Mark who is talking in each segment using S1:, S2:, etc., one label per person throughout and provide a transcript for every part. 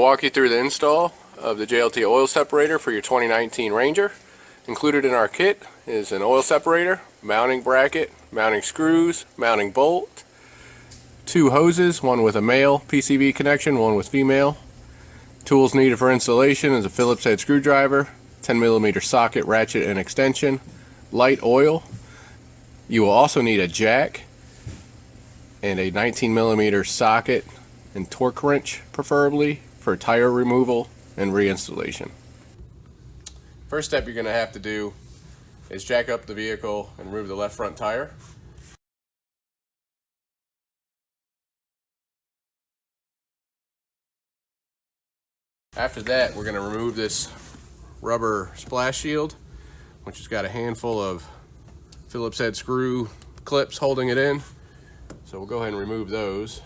S1: to walk you through the install of the JLT oil separator for your 2019 Ranger. Included in our kit is an oil separator, mounting bracket, mounting screws, mounting bolt, 2 hoses, one with a male PCV connection, one with female. Tools needed for installation is a Phillips head screwdriver, 10mm socket, ratchet, and extension, light oil. You will also need a jack and a 19mm socket and torque wrench, preferably, for tire removal and reinstallation. First step you're going to have to do is jack up the vehicle and remove the left front tire. After that, we're going to remove this rubber splash shield, which has got a handful of Phillips head screw clips holding it in. So we'll go ahead and remove those.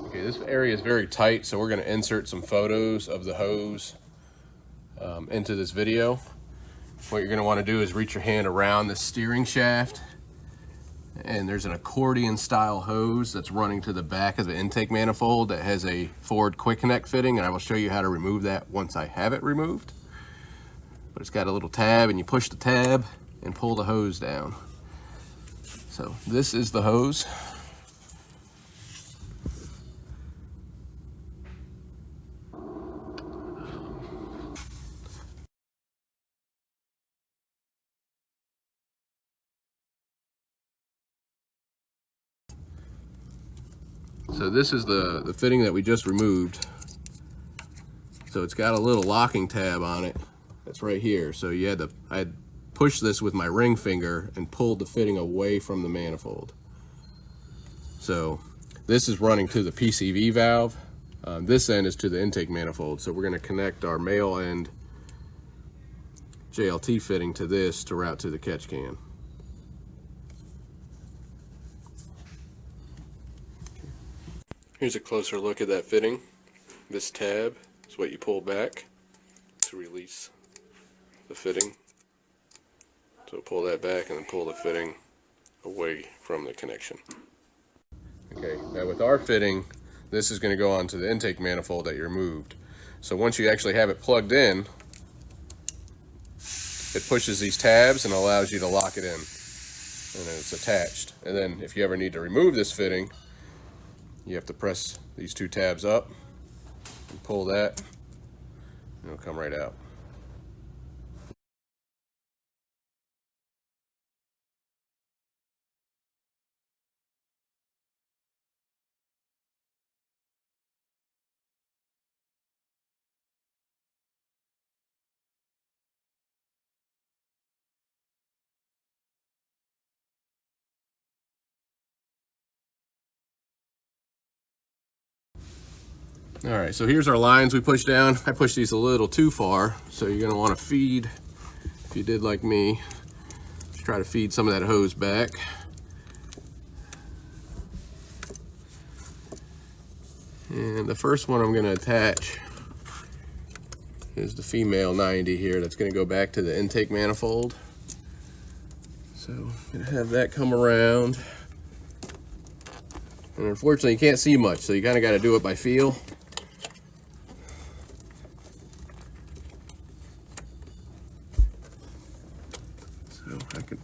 S1: Okay, this area is very tight, so we're going to insert some photos of the hose into this video. What you're going to want to do is reach your hand around the steering shaft, and there's an accordion style hose that's running to the back of the intake manifold that has a Ford quick connect fitting, and I will show you how to remove that once I have it removed. But it's got a little tab, and you push the tab and pull the hose down. So this is the hose. So this is the fitting that we just removed. So it's got a little locking tab on it. That's right here. So I had pushed this with my ring finger and pulled the fitting away from the manifold. So this is running to the PCV valve. This end is to the intake manifold. So we're going to connect our male end JLT fitting to this to route to the catch can. Here's a closer look at that fitting. This tab is what you pull back to release the fitting. So pull that back and then pull the fitting away from the connection. Okay, now with our fitting, this is going to go onto the intake manifold that you removed. So once you actually have it plugged in, it pushes these tabs and allows you to lock it in. And then it's attached. And then if you ever need to remove this fitting, you have to press these 2 tabs up and pull that, and it'll come right out. All right, so here's our lines we pushed down. I pushed these a little too far, so you're gonna wanna feed, if you did like me, just try to feed some of that hose back. And the first one I'm gonna attach is the female 90 here. That's gonna go back to the intake manifold. So I'm gonna have that come around. And unfortunately, you can't see much, so you kinda gotta do it by feel. So I can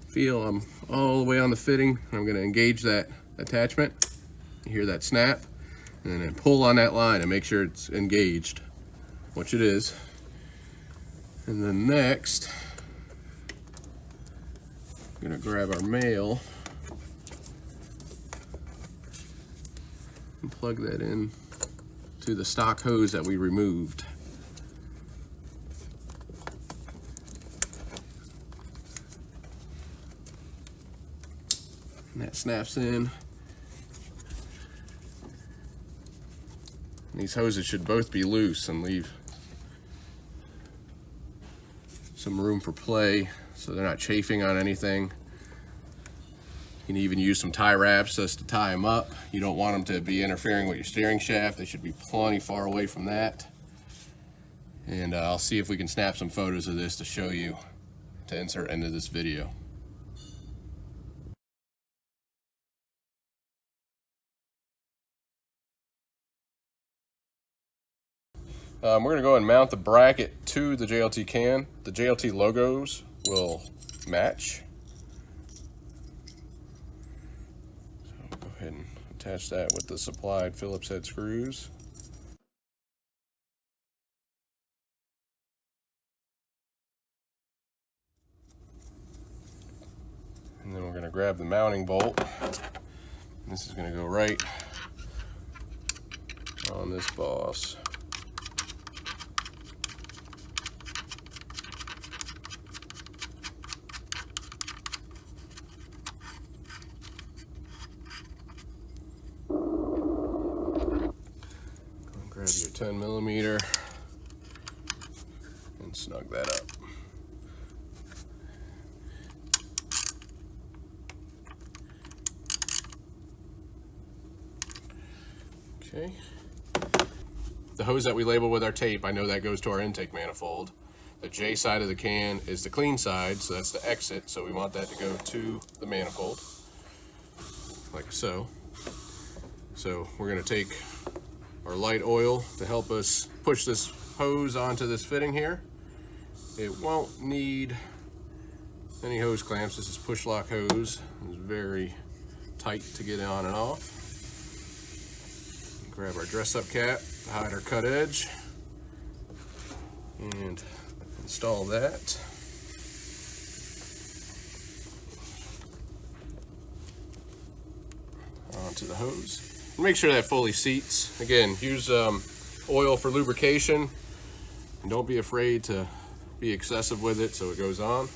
S1: feel I'm all the way on the fitting. I'm going to engage that attachment. You hear that snap, and then pull on that line and make sure it's engaged, which it is. And then next, I'm going to grab our male and plug that in to the stock hose that we removed. And that snaps in. And these hoses should both be loose and leave some room for play so they're not chafing on anything. You can even use some tie wraps just to tie them up. You don't want them to be interfering with your steering shaft. They should be plenty far away from that. And I'll see if we can snap some photos of this to show you, to insert into this video. We're going to go ahead and mount the bracket to the JLT can. The JLT logos will match. So go ahead and attach that with the supplied Phillips head screws. And then we're going to grab the mounting bolt. This is going to go right on this boss. Grab your 10mm and snug that up. Okay. The hose that we label with our tape, I know that goes to our intake manifold. The J side of the can is the clean side, so that's the exit, so we want that to go to the manifold, like so. So we're going to take our light oil to help us push this hose onto this fitting here. It won't need any hose clamps. This is push lock hose. It's very tight to get on and off. Grab our dress up cap to hide our cut edge and install that. Onto the hose. Make sure that fully seats. Again, use oil for lubrication, and don't be afraid to be excessive with it so it goes on.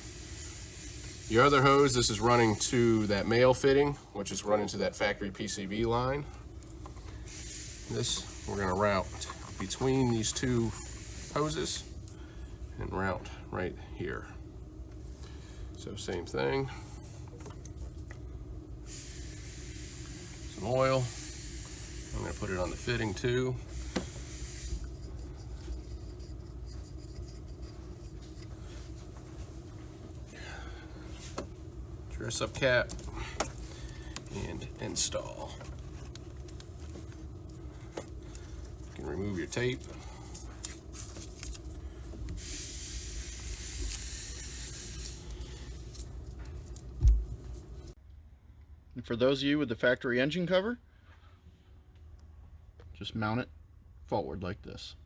S1: Your other hose, this is running to that male fitting, which is running to that factory PCV line. This we're going to route between these two hoses and route right here. So same thing. Some oil. I'm going to put it on the fitting too. Dress up cap and install. You can remove your tape.
S2: And for those of you with the factory engine cover, just mount it forward like this.